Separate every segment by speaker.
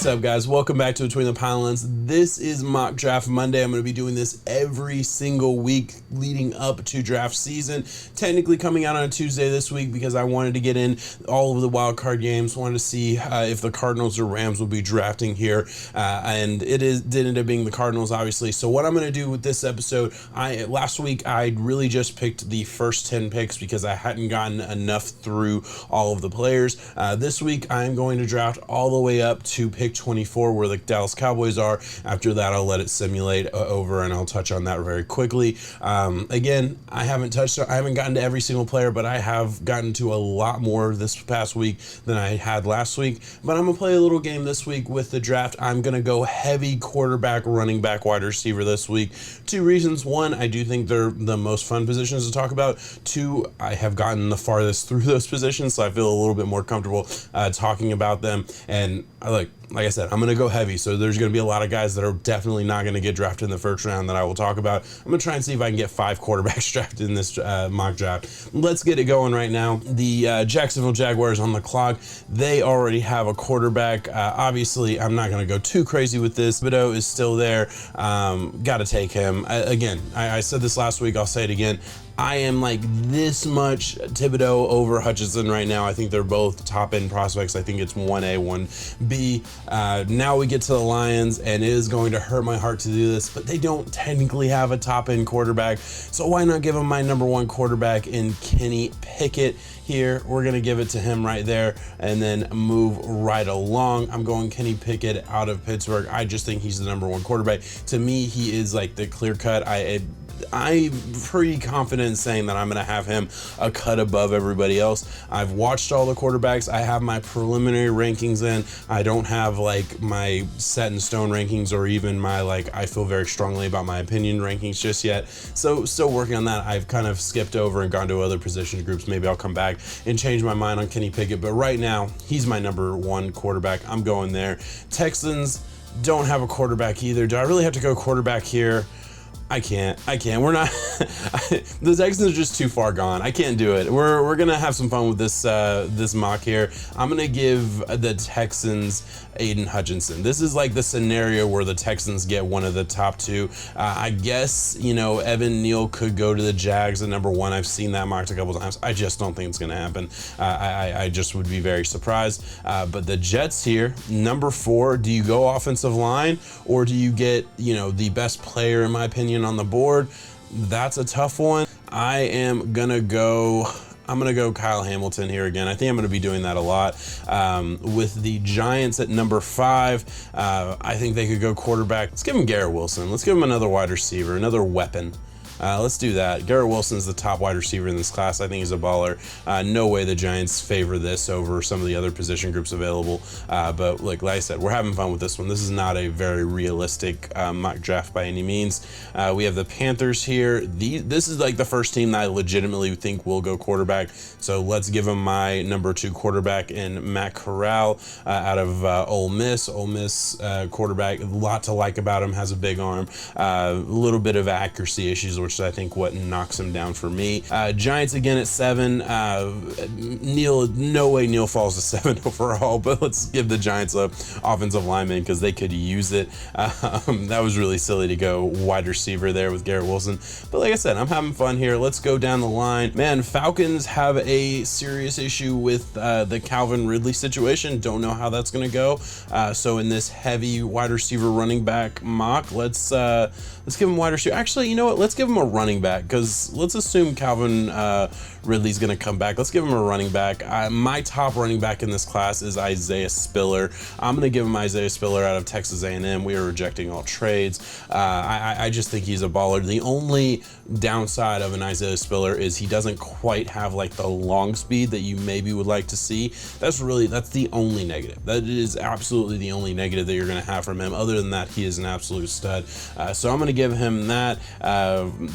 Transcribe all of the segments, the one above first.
Speaker 1: What's up, guys? Welcome back to Between the Pylons. This is Mock Draft Monday. I'm going to be doing this every single week leading up to draft season. Technically coming out on a Tuesday this week because I wanted to get in all of the wild card games. Wanted to see if the Cardinals or Rams will be drafting here, and did end up being the Cardinals, obviously. So what I'm going to do with this episode, last week I really just picked the first 10 picks because I hadn't gotten enough through all of the players. This week I'm going to draft all the way up to pick 24 where the Dallas Cowboys are. After that, I'll let it simulate over and I'll touch on that very quickly. Again, I haven't gotten to every single player, but I have gotten to a lot more this past week than I had last week. But I'm gonna play a little game this week with the draft. I'm gonna go heavy quarterback, running back, wide receiver this week. Two reasons. One, I do think they're the most fun positions to talk about. Two, I have gotten the farthest through those positions, so I feel a little bit more comfortable talking about them. And like I said, I'm going to go heavy, so there's going to be a lot of guys that are definitely not going to get drafted in the first round that I will talk about. I'm going to try and see if I can get 5 quarterbacks drafted in this mock draft. Let's get it going right now. The Jacksonville Jaguars on the clock. They already have a quarterback. Obviously, I'm not going to go too crazy with this. Thibodeau is still there. Got to take him. I said this last week. I'll say it again. I am like this much Thibodeau over Hutchinson right now. I think they're both top end prospects. I think it's 1A, 1B. Now we get to the Lions, and it is going to hurt my heart to do this, but they don't technically have a top end quarterback. So why not give them my number 1 quarterback in Kenny Pickett here? We're going to give it to him right there and then move right along. I'm going Kenny Pickett out of Pittsburgh. I just think he's the number 1 quarterback. To me, he is like the clear cut. I'm pretty confident in saying that I'm going to have him a cut above everybody else. I've watched all the quarterbacks. I have my preliminary rankings in. I don't have like my set in stone rankings or even my I feel very strongly about my opinion rankings just yet. So still working on that. I've kind of skipped over and gone to other position groups. Maybe I'll come back and change my mind on Kenny Pickett. But right now, he's my number 1 quarterback. I'm going there. Texans don't have a quarterback either. Do I really have to go quarterback here? I can't. We're not. The Texans are just too far gone. I can't do it. We're gonna have some fun with this mock here. I'm gonna give the Texans Aiden Hutchinson. This is like the scenario where the Texans get one of the top 2. I guess Evan Neal could go to the Jags at number 1. I've seen that mocked a couple times. I just don't think it's gonna happen. I just would be very surprised. But the Jets here, number 4. Do you go offensive line or do you get the best player in my opinion on the board? That's a tough one. I'm gonna go Kyle Hamilton here again. I think I'm going to be doing that a lot. With the Giants at number 5, I think they could go quarterback. Let's give him Garrett Wilson. Let's give him another wide receiver, another weapon. Let's do that. Garrett Wilson's the top wide receiver in this class. I think he's a baller. No way the Giants favor this over some of the other position groups available. But like I said, we're having fun with this one. This is not a very realistic mock draft by any means. We have the Panthers here. This is like the first team that I legitimately think will go quarterback. So let's give them my number 2 quarterback in Matt Corral out of Ole Miss. Ole Miss quarterback, a lot to like about him. Has a big arm, a little bit of accuracy issues, which is I think what knocks him down for me. Giants again at 7. No way Neal falls to 7 overall, but let's give the Giants a offensive lineman because they could use it. That was really silly to go wide receiver there with Garrett Wilson. But like I said, I'm having fun here. Let's go down the line. Man, Falcons have a serious issue with the Calvin Ridley situation. Don't know how that's going to go. So in this heavy wide receiver running back mock, let's give him wide receiver. Actually, you know what? Let's give him a running back because let's assume Calvin Ridley's going to come back. Let's give him a running back. My top running back in this class is Isaiah Spiller. I'm going to give him Isaiah Spiller out of Texas A&M. We are rejecting all trades. I just think he's a baller. The only downside of an Isaiah Spiller is he doesn't quite have like the long speed that you maybe would like to see. That's the only negative. That is absolutely the only negative that you're going to have from him. Other than that, he is an absolute stud. So I'm going to give him that.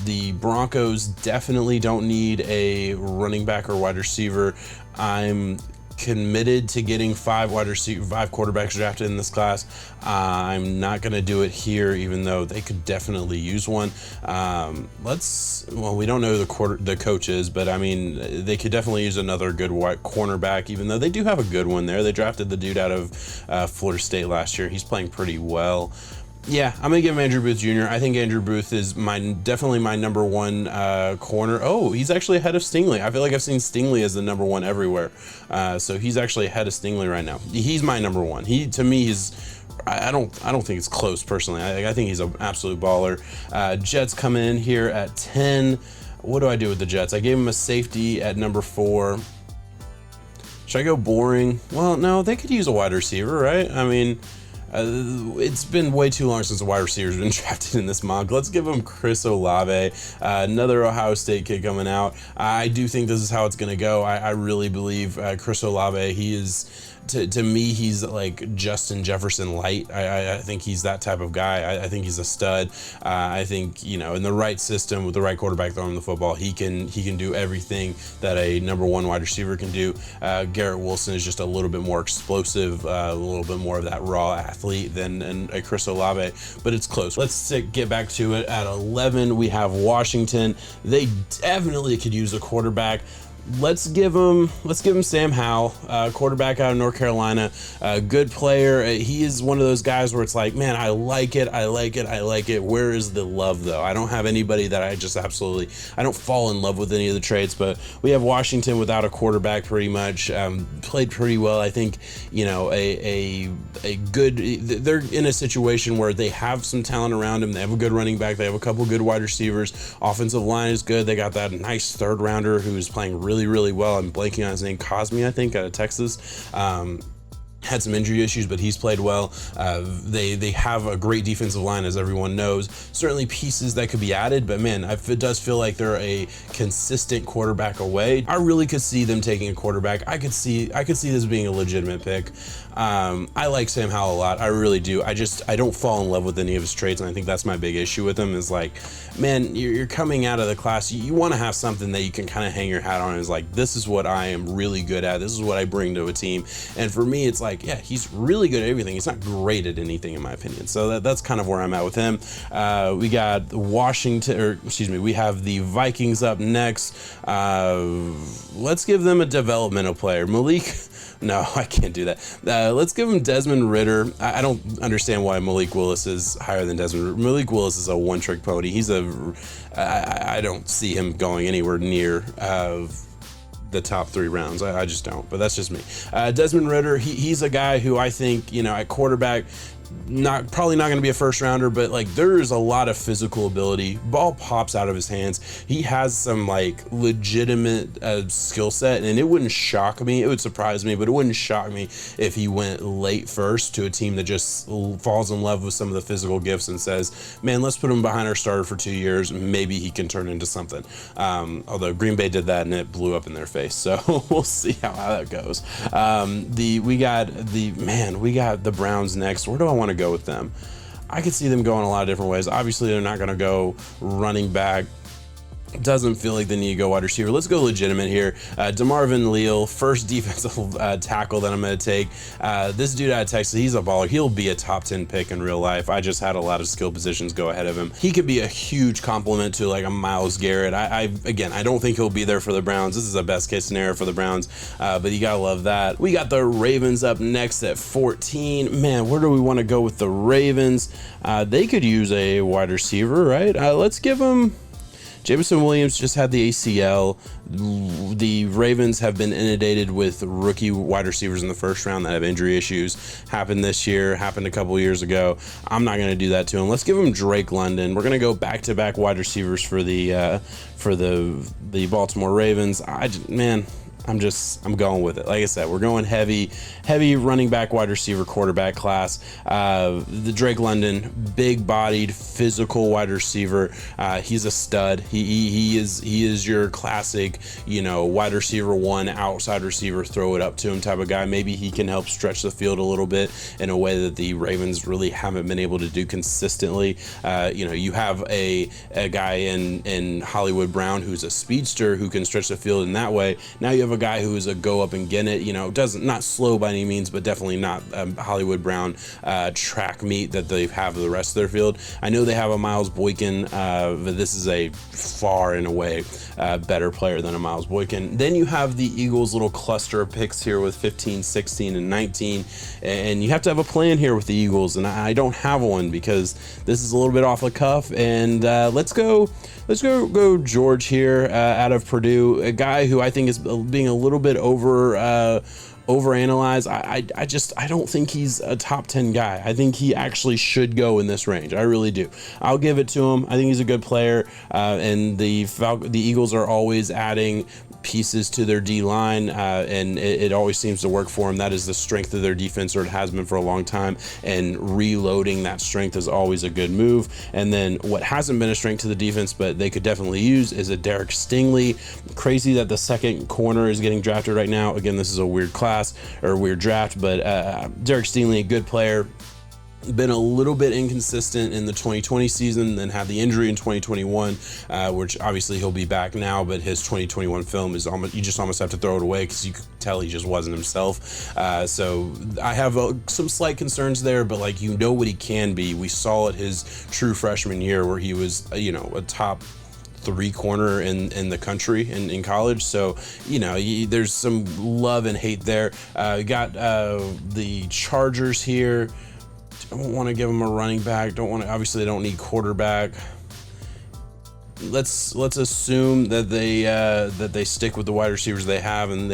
Speaker 1: The Broncos definitely don't need a running back or wide receiver. I'm committed to getting five quarterbacks drafted in this class. I'm not going to do it here, even though they could definitely use one. We don't know who the coach is, but I mean, they could definitely use another good white cornerback, even though they do have a good one there. They drafted the dude out of Florida State last year. He's playing pretty well. Yeah, I'm going to give him Andrew Booth Jr. I think Andrew Booth is definitely my number one corner. Oh, he's actually ahead of Stingley. I feel like I've seen Stingley as the number one everywhere. So he's actually ahead of Stingley right now. He's my number one. To me, I don't think it's close personally. I think he's an absolute baller. Jets coming in here at 10. What do I do with the Jets? I gave him a safety at number 4. Should I go boring? Well, no, they could use a wide receiver, right? I mean, it's been way too long since a wide receiver's been drafted in this mock. Let's give him Chris Olave, another Ohio State kid coming out. I do think this is how it's going to go. I really believe Chris Olave, he is... To me, he's like Justin Jefferson light. I think he's that type of guy. I think he's a stud. I think, in the right system with the right quarterback throwing the football, he can do everything that a number one wide receiver can do. Garrett Wilson is just a little bit more explosive, a little bit more of that raw athlete than a Chris Olave, but it's close. Let's get back to it. At 11, we have Washington. They definitely could use a quarterback. Let's give him Sam Howell, quarterback out of North Carolina, good player. He is one of those guys where it's like, man, I like it. Where is the love though? I don't have anybody that I don't fall in love with any of the traits, but we have Washington without a quarterback pretty much, played pretty well. I think, they're in a situation where they have some talent around them. They have a good running back. They have a couple good wide receivers. Offensive line is good. They got that nice third rounder who's playing really well. I'm blanking on his name. Cosme, I think, out of Texas. Had some injury issues, but he's played well. They have a great defensive line, as everyone knows. Certainly pieces that could be added, but man, it does feel like they're a consistent quarterback away. I really could see them taking a quarterback. I could see this being a legitimate pick. I like Sam Howell a lot. I really do. I don't fall in love with any of his traits, and I think that's my big issue with him is like, man, you're coming out of the class. You want to have something that you can kind of hang your hat on. Is like, this is what I am really good at. This is what I bring to a team. And for me, it's like, yeah, he's really good at everything. He's not great at anything, in my opinion. So that's kind of where I'm at with him. We got we have the Vikings up next. Let's give them a developmental player. No, I can't do that. Let's give him Desmond Ridder. I don't understand why Malik Willis is higher than Desmond Ridder. Malik Willis is a one-trick pony. I don't see him going anywhere near the top 3 rounds. I just don't, but that's just me. Desmond Ridder, he's a guy who I think, at quarterback, probably not going to be a first rounder, but like there's a lot of physical ability. Ball pops out of his hands. He has some like legitimate skill set, and it wouldn't shock me. It would surprise me, but it wouldn't shock me if he went late first to a team that just falls in love with some of the physical gifts and says, man, let's put him behind our starter for 2 years. Maybe he can turn into something. Although Green Bay did that and it blew up in their face. So we'll see how that goes. We got the Browns next. Where do I want to go with them? I could see them going a lot of different ways. Obviously, they're not going to go running back. Doesn't feel like they need to go wide receiver. Let's go legitimate here. DeMarvin Leal, first defensive tackle that I'm going to take. This dude out of Texas, he's a baller. He'll be a top 10 pick in real life. I just had a lot of skill positions go ahead of him. He could be a huge compliment to like a Myles Garrett. I don't think he'll be there for the Browns. This is a best case scenario for the Browns, but you got to love that. We got the Ravens up next at 14. Man, where do we want to go with the Ravens? They could use a wide receiver, right? Let's give them... Jameson Williams just had the ACL. The Ravens have been inundated with rookie wide receivers in the first round that have injury issues. Happened this year, happened a couple years ago. I'm not going to do that to him. Let's give him Drake London. We're going to go back-to-back wide receivers for the Baltimore Ravens. I'm going with it. Like I said, we're going heavy running back, wide receiver, quarterback class. The Drake London, big-bodied, physical wide receiver. He's a stud. He is your classic, wide receiver 1, outside receiver, throw it up to him type of guy. Maybe he can help stretch the field a little bit in a way that the Ravens really haven't been able to do consistently. You have a guy in Hollywood Brown who's a speedster who can stretch the field in that way. Now you have a guy who is a go up and get it, not slow by any means, but definitely not Hollywood Brown track meet that they have of the rest of their field. I know they have a Miles Boykin, but this is a far and away better player than a Miles Boykin. Then you have the Eagles' little cluster of picks here with 15, 16, and 19, and you have to have a plan here with the Eagles, and I don't have one because this is a little bit off the cuff. And let's go George here out of Purdue, a guy who I think is being a little bit overanalyzed. I don't think he's a top 10 guy. I think he actually should go in this range. I really do. I'll give it to him. I think he's a good player, and the Eagles are always adding pieces to their D-line, and it always seems to work for them. That is the strength of their defense, or it has been for a long time, and reloading that strength is always a good move. And then what hasn't been a strength to the defense, but they could definitely use, is a Derek Stingley. Crazy that the second corner is getting drafted right now. Again, this is a weird class or a weird draft, but Derek Stingley, a good player. Been a little bit inconsistent in the 2020 season, then had the injury in 2021, which obviously he'll be back now, but his 2021 film is almost, you just almost have to throw it away because you could tell he just wasn't himself. So I have some slight concerns there, but what he can be. We saw it his true freshman year where he was, a top 3 corner in the country in college. So, there's some love and hate there. Got the Chargers here. Don't want to give them a running back. Obviously they don't need quarterback. Let's assume that they stick with the wide receivers they have, and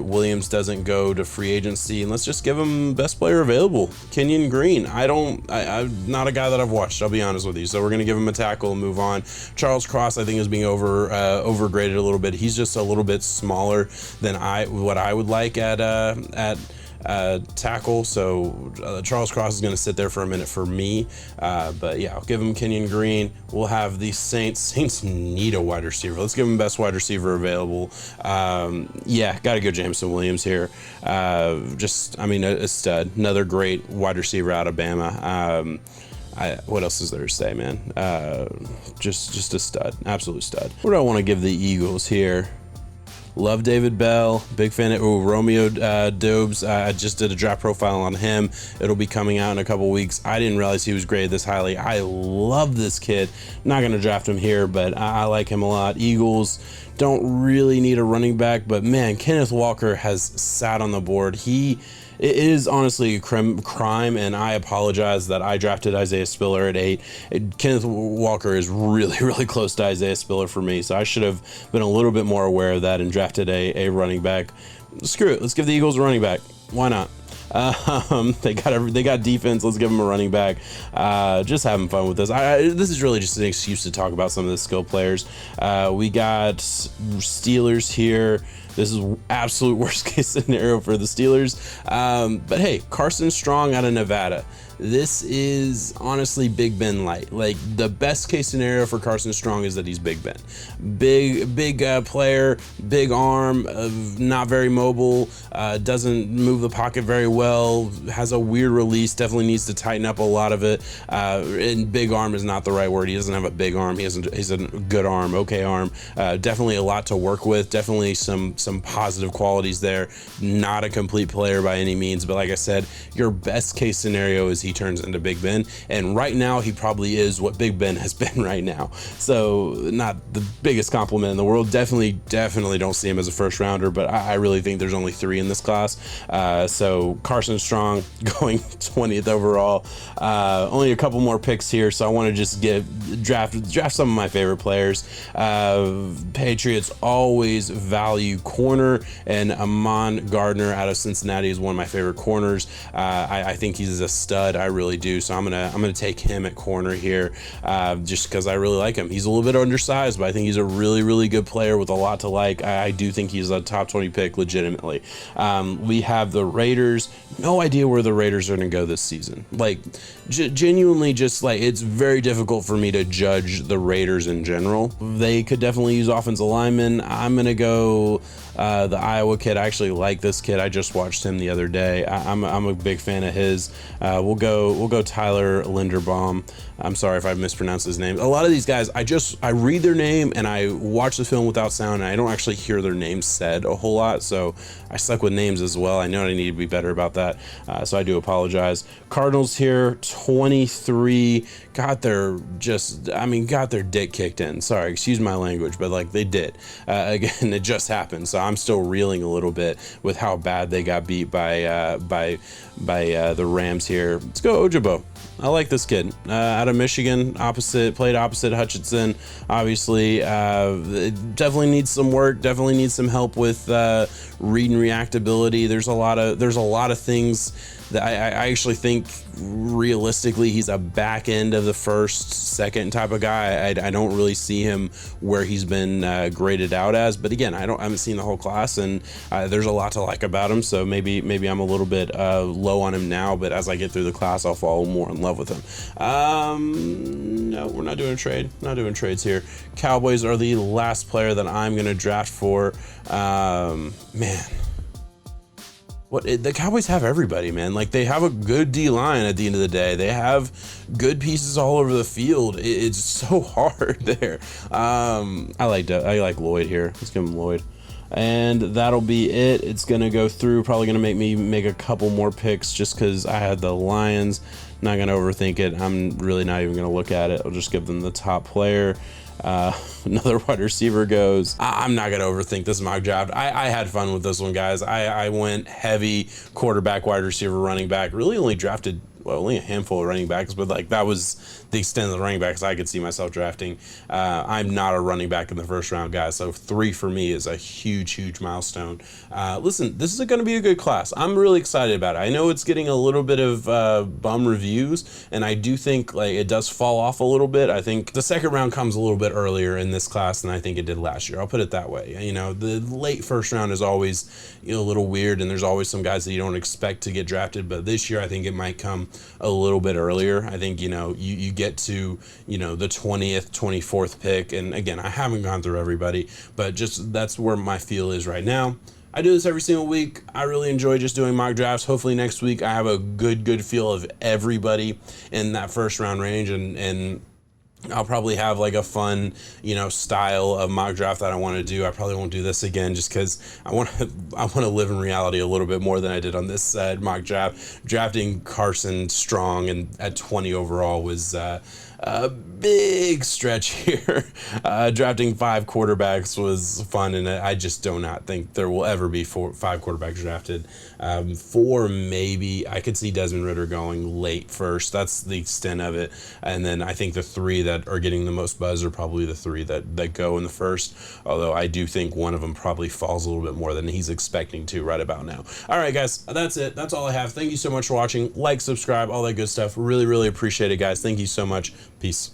Speaker 1: Williams doesn't go to free agency, and let's just give him best player available, Kenyan Green. I'm not a guy that I've watched, I'll be honest with you. So we're gonna give him a tackle and move on. Charles Cross, I think, is being overgraded a little bit. He's just a little bit smaller than what I would like at tackle. So Charles Cross is going to sit there for a minute for me. But yeah, I'll give him Kenyan Green. We'll have the Saints. Saints need a wide receiver. Let's give him best wide receiver available. Yeah, got to go Jameson Williams here. A stud. Another great wide receiver out of Bama. What else is there to say, man? Just a stud. Absolute stud. What do I want to give the Eagles here? Love David Bell, big fan of Romeo Doubs. I just did a draft profile on him. It'll be coming out in a couple weeks. I didn't realize he was graded this highly. I love this kid. Not going to draft him here, but I like him a lot. Eagles don't really need a running back, but man, Kenneth Walker has sat on the board. It is honestly a crime, and I apologize that I drafted Isaiah Spiller at 8. Kenneth Walker is really, really close to Isaiah Spiller for me, so I should have been a little bit more aware of that and drafted a running back. Screw it, let's give the Eagles a running back. Why not? They got defense. Let's give them a running back. Just having fun with this. This is really just an excuse to talk about some of the skill players. We got Steelers here. This is absolute worst case scenario for the Steelers. But hey, Carson Strong out of Nevada. This is honestly Big Ben light. The best case scenario for Carson Strong is that he's Big Ben. Big player, big arm, not very mobile, doesn't move the pocket very well, has a weird release, definitely needs to tighten up a lot of it. And big arm is not the right word. He doesn't have a big arm. He's a good arm, okay arm. Definitely a lot to work with. Definitely some positive qualities there. Not a complete player by any means, but like I said, your best case scenario is he turns into Big Ben, and right now he probably is what Big Ben has been right now. So not the biggest compliment in the world. Definitely don't see him as a first rounder, but I really think there's only 3 in this class. So Carson Strong going 20th overall. Only a couple more picks here, so I want to just draft some of my favorite players. Patriots always value corner, and Amon Gardner out of Cincinnati is one of my favorite corners. I think he's a stud. I really do. So I'm gonna take him at corner here, just because I really like him. He's a little bit undersized, but I think he's a really, really good player with a lot to like. I do think he's a top 20 pick legitimately. We have the Raiders. No idea where the Raiders are gonna go this season. Genuinely, it's very difficult for me to judge the Raiders in general. They could definitely use offensive linemen. I'm gonna go the Iowa kid. I actually like this kid. I just watched him the other day. I'm a big fan of his. We'll go Tyler Linderbaum. I'm sorry if I mispronounced his name. A lot of these guys, I read their name and I watch the film without sound, and I don't actually hear their names said a whole lot, so I suck with names as well. I know I need to be better about that, so I do apologize. Cardinals here, 23, got their dick kicked in. Sorry, excuse my language, but like they did. Again, it just happened, so I'm still reeling a little bit with how bad they got beat by the Rams here. Let's go Ojabo. I like this kid out of Michigan. Played opposite Hutchinson. Obviously, definitely needs some work. Definitely needs some help with read and reactability. There's a lot of things that I actually think realistically he's a back end of the first, second type of guy. I don't really see him where he's been graded out as. But again, I haven't seen the whole class, and there's a lot to like about him. So maybe I'm a little bit low on him now, but as I get through the class, I'll fall more in love with him. No, we're not doing a trade. Not doing trades here. Cowboys are the last player that I'm going to draft for. Man. The Cowboys have everybody, man. Like, they have a good D-line at the end of the day. They have good pieces all over the field. It's so hard there. I like Lloyd here. Let's give him Lloyd. And that'll be it. It's going to go through. Probably going to make me make a couple more picks just because I had the Lions. Not going to overthink it. I'm really not even going to look at it. I'll just give them the top player. Another wide receiver goes. I'm not gonna overthink this mock draft. I had fun with this one, guys. I went heavy quarterback, wide receiver, running back. Really only drafted only a handful of running backs, but like that was the extent of the running backs I could see myself drafting. I'm not a running back in the first round, guys, so 3 for me is a huge milestone. Listen, this is going to be a good class. I'm really excited about it. I know it's getting a little bit of bum reviews, and I do think like it does fall off a little bit. I think the second round comes a little bit earlier in this class than I think it did last year. I'll put it that way. You know, the late first round is always, you know, a little weird, and there's always some guys that you don't expect to get drafted, but this year I think it might come a little bit earlier. I think, you know, you get to, you know, the 20th, 24th pick, and again, I haven't gone through everybody, but just that's where my feel is right now. I do this every single week. I really enjoy just doing mock drafts. Hopefully next week I have a good feel of everybody in that first round range, and I'll probably have like a fun, you know, style of mock draft that I want to do. I probably won't do this again just because I want to live in reality a little bit more than I did on this mock draft. Drafting Carson Strong and at 20 overall was a big stretch here. Drafting 5 quarterbacks was fun, and I just do not think there will ever be 5 quarterbacks drafted. 4 maybe. I could see Desmond Ridder going late first. That's the extent of it. And then I think the 3 that are getting the most buzz are probably the 3 that go in the first, although I do think one of them probably falls a little bit more than he's expecting to right about now. All right, guys, that's it. That's all I have. Thank you so much for watching. Like, subscribe, all that good stuff. Really appreciate it, guys. Thank you so much. Peace.